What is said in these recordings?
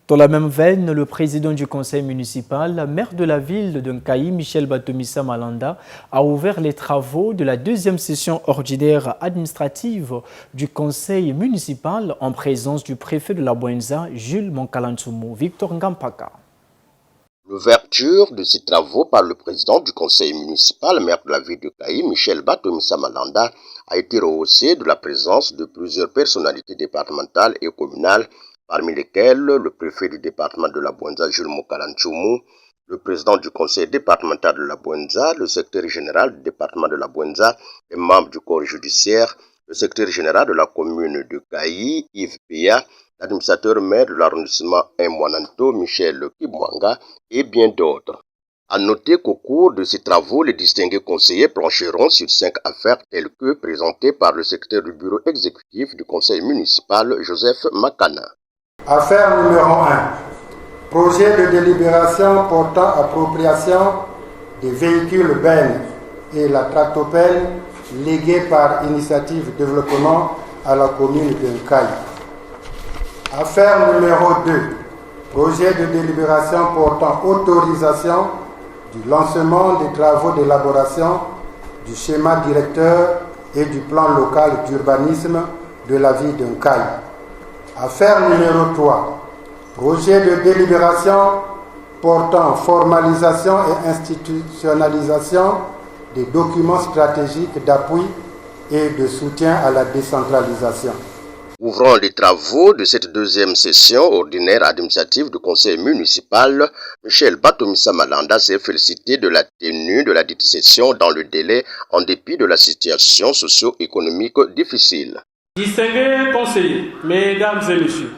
Dans la même veine, le président du conseil municipal, maire de la ville de Nkayi, Michel Batomissa Malanda, a ouvert les travaux de la deuxième session ordinaire administrative du conseil municipal en présence du préfet de la Bouenza, Jules Monkalantumo, Victor Ngampaka. L'ouverture de ces travaux par le président du conseil municipal, maire de la ville de Nkayi, Michel Batomissa Malanda, a été rehaussée de la présence de plusieurs personnalités départementales et communales, parmi lesquels le préfet du département de la Bouenza, Jules Monkalantumo, le président du conseil départemental de la Bouenza, le secrétaire général du département de la Bouenza, les membres du corps judiciaire, le secrétaire général de la commune de Nkayi, Yves Pia, l'administrateur maire de l'arrondissement Mwananto, Michel Kibwanga, et bien d'autres. À noter qu'au cours de ces travaux, les distingués conseillers plancheront sur 5 affaires telles que présentées par le secrétaire du bureau exécutif du conseil municipal, Joseph Makana. Affaire numéro 1. Projet de délibération portant appropriation des véhicules bennes et la tractopelle légués par Initiative Développement à la commune de Nkayi. Affaire numéro 2. Projet de délibération portant autorisation du lancement des travaux d'élaboration du schéma directeur et du plan local d'urbanisme de la ville de Nkayi. Affaire numéro 3. Projet de délibération portant formalisation et institutionnalisation des documents stratégiques d'appui et de soutien à la décentralisation. Ouvrant les travaux de cette deuxième session ordinaire administrative du conseil municipal, Michel Batomissa Malanda s'est félicité de la tenue de la dite session dans le délai en dépit de la situation socio-économique difficile. Distingués conseillers, mesdames et messieurs,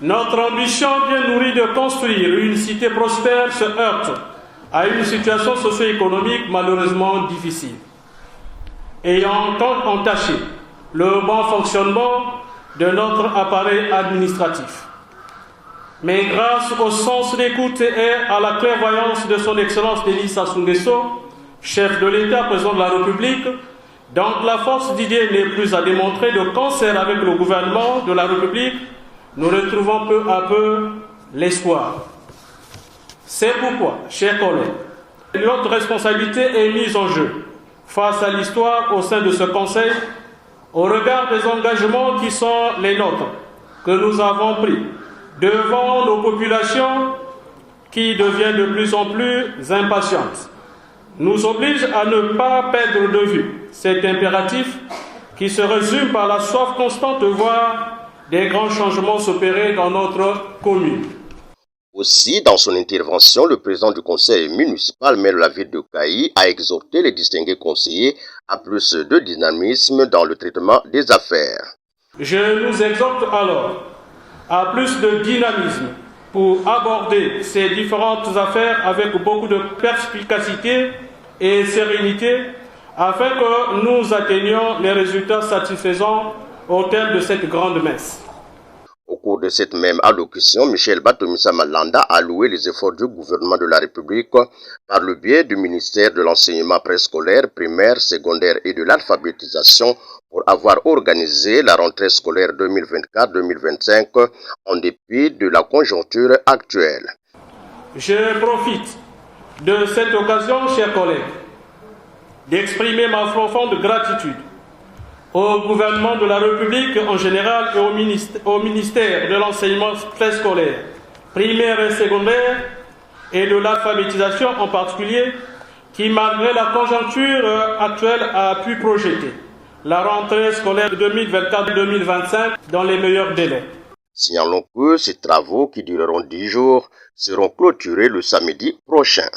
notre ambition bien nourrie de construire une cité prospère se heurte à une situation socio-économique malheureusement difficile, ayant entaché le bon fonctionnement de notre appareil administratif. Mais grâce au sens d'écoute et à la clairvoyance de son Excellence Denis Sassou Nguesso, chef de l'État, président de la République, dont la force d'idées n'est plus à démontrer, de concert avec le gouvernement de la République, nous retrouvons peu à peu l'espoir. C'est pourquoi, chers collègues, notre responsabilité est mise en jeu face à l'histoire au sein de ce Conseil, au regard des engagements qui sont les nôtres, que nous avons pris devant nos populations qui deviennent de plus en plus impatientes, nous oblige à ne pas perdre de vue cet impératif qui se résume par la soif constante de voir des grands changements s'opérer dans notre commune. Aussi, dans son intervention, le président du conseil municipal, maire de la ville de Nkayi, a exhorté les distingués conseillers à plus de dynamisme dans le traitement des affaires. Je nous exhorte alors à plus de dynamisme pour aborder ces différentes affaires avec beaucoup de perspicacité et sérénité afin que nous atteignions les résultats satisfaisants au terme de cette grande messe. Au cours de cette même allocution, Michel Batomissa Malanda a loué les efforts du gouvernement de la République par le biais du ministère de l'enseignement préscolaire, primaire, secondaire et de l'alphabétisation pour avoir organisé la rentrée scolaire 2024-2025 en dépit de la conjoncture actuelle. Je profite de cette occasion, chers collègues, d'exprimer ma profonde gratitude au gouvernement de la République en général et au ministère de l'enseignement préscolaire, primaire et secondaire et de l'alphabétisation en particulier, qui malgré la conjoncture actuelle a pu projeter la rentrée scolaire 2024-2025 dans les meilleurs délais. Signalons que ces travaux qui dureront 10 jours seront clôturés le samedi prochain.